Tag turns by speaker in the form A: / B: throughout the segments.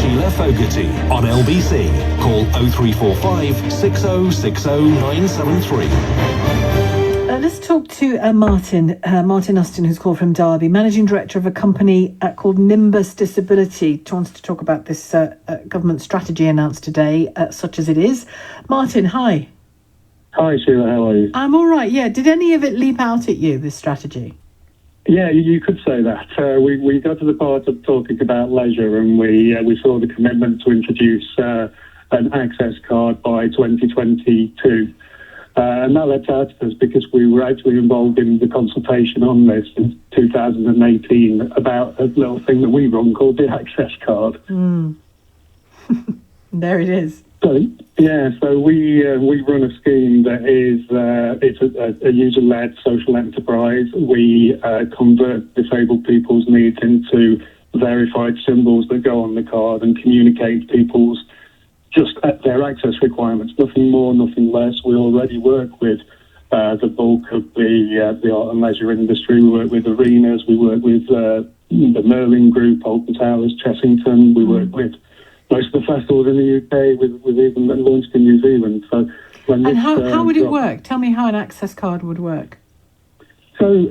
A: Sheila Fogarty on LBC. Call 0345 6060 973.
B: Let's talk to Martin Austin, who's called from Derby, Managing Director of a company called Nimbus Disability. Wants to talk about this government strategy announced today, such as it is. Martin, hi.
C: Hi, Sheila, how are you?
B: I'm all right, yeah. Did any of it leap out at you, this strategy?
C: Yeah, you could say that. We got to the part of talking about leisure, and we saw the commitment to introduce an access card by 2022. And that led to us because we were actually involved in the consultation on this in 2018 about a little thing that we run called the access card.
B: There it is.
C: So we run a scheme that is it's a user-led social enterprise. We convert disabled people's needs into verified symbols that go on the card and communicate people's just their access requirements. Nothing more, nothing less. We already work with the bulk of the art and leisure industry. We work with arenas. We work with the Merlin Group, Alton Towers, Chessington. We work with most of the festivals in the UK, with even launched in New Zealand. So,
B: and how would it work? Tell me how an access card would work.
C: So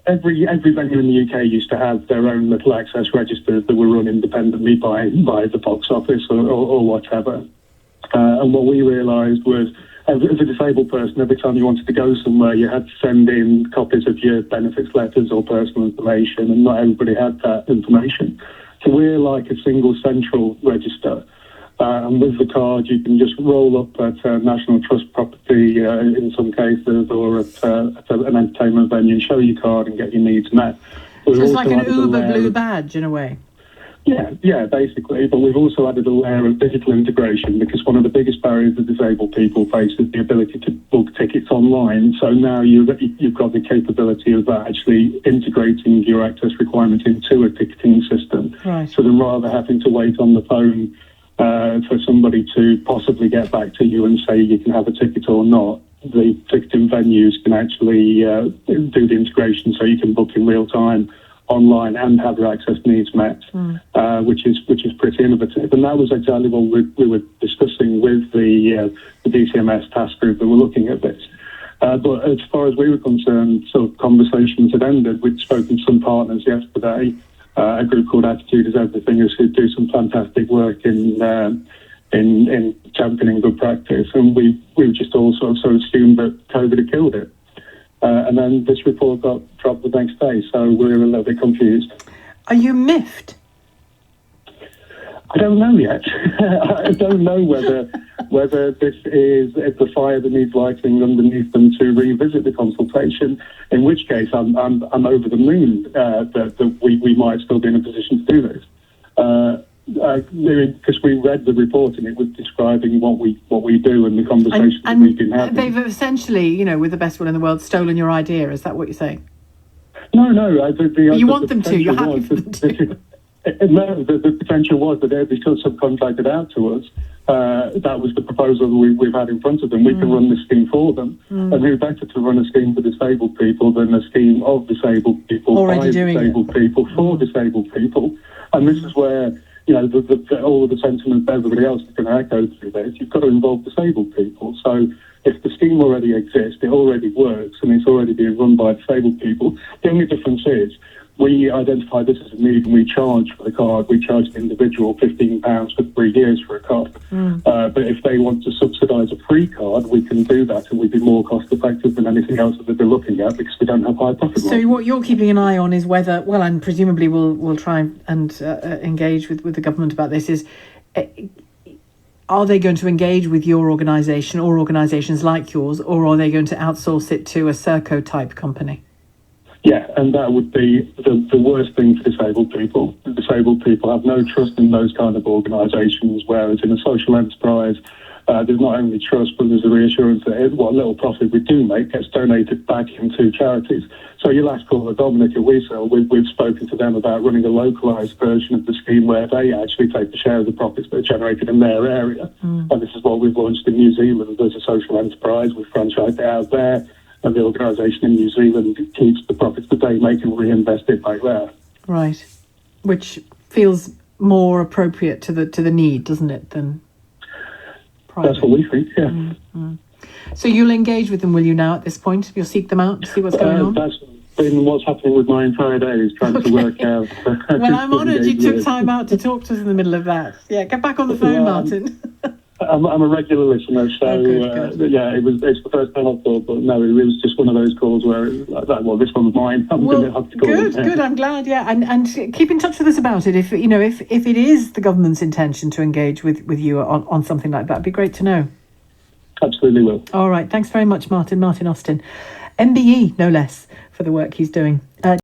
C: every venue in the UK used to have their own little access registers that were run independently by the box office or whatever. And what we realised was, as a disabled person, every time you wanted to go somewhere, you had to send in copies of your benefits letters or personal information, and not everybody had that information. So we're like a single central register. And with the card, you can just roll up at National Trust property in some cases, or at an entertainment venue, show your card and get your needs met.
B: So it's like an Uber Blue badge in a way.
C: Yeah, basically. But we've also added a layer of digital integration, because one of the biggest barriers that disabled people face is the ability to book tickets online. So now you've got the capability of actually integrating your access requirement into a ticketing system.
B: Right.
C: So then, rather having to wait on the phone for somebody to possibly get back to you and say you can have a ticket or not, the ticketing venues can actually do the integration, so you can book in real time online and have your access needs met, which is pretty innovative. And that was exactly what we were discussing with the DCMS task group that were looking at this. But as far as we were concerned, sort of conversations had ended. We'd spoken to some partners yesterday, a group called Attitude is Everything, who do some fantastic work in championing good practice, and we just all sort of assumed that COVID had killed it. And then this report got dropped the next day, so we're a little bit confused.
B: Are you miffed?
C: I don't know yet. I don't know whether this is the fire that needs lighting underneath them to revisit the consultation. In which case, I'm over the moon that we might still be in a position to do this. Because we read the report and it was describing what we do and the conversations that we've been having.
B: They've essentially, with the best will in the world, stolen your idea. Is that what you're saying?
C: No.
B: You want them to. You're happy for them to.
C: No, the potential was that they'd be subcontracted out to us. That was the proposal we've had in front of them. We can run this scheme for them. And who better to run a scheme for disabled people than a scheme of disabled people,
B: already
C: by disabled people, for disabled people. And this is where, all of the sentiments that everybody else is going to echo through this. You've got to involve disabled people. So if the scheme already exists, it already works, and it's already being run by disabled people, the only difference is we identify this as a need and we charge for the card. We charge the individual £15 for 3 years for a card. But if they want to subsidise a free card, we can do that, and we'd be more cost effective than anything else that they're looking at, because we don't have high profit margins.
B: So what you're keeping an eye on is whether, and presumably we'll try and engage with the government about this, is are they going to engage with your organisation or organisations like yours, or are they going to outsource it to a Serco type company?
C: Yeah, and that would be the worst thing for disabled people. Disabled people have no trust in those kind of organisations, whereas in a social enterprise, there's not only trust, but there's a reassurance that what little profit we do make gets donated back into charities. So your last caller, Dominic at Weasel, we've spoken to them about running a localised version of the scheme where they actually take the share of the profits that are generated in their area. And this is what we've launched in New Zealand as a social enterprise. We've franchised it out there. And the organisation in New Zealand keeps the profits that they make and reinvest it back there.
B: Right. Which feels more appropriate to the need, doesn't it, than private?
C: That's what we think, yeah.
B: So you'll engage with them, will you, now at this point? You'll seek them out to see what's going on?
C: That's been what's happening with my entire day, is trying to work out.
B: Well, I'm honoured you took time out to talk to us in the middle of that. Yeah, get back on the phone, Martin.
C: I'm a regular listener, so
B: good.
C: yeah, it's the first time I've thought, but no, it was just one of those calls where this one's mine. I'm going to have to call
B: good. I'm glad. Yeah, and keep in touch with us about it. If if it is the government's intention to engage with you on something like that, it'd be great to know.
C: Absolutely will.
B: All right. Thanks very much, Martin. Martin Austin, MBE, no less, for the work he's doing.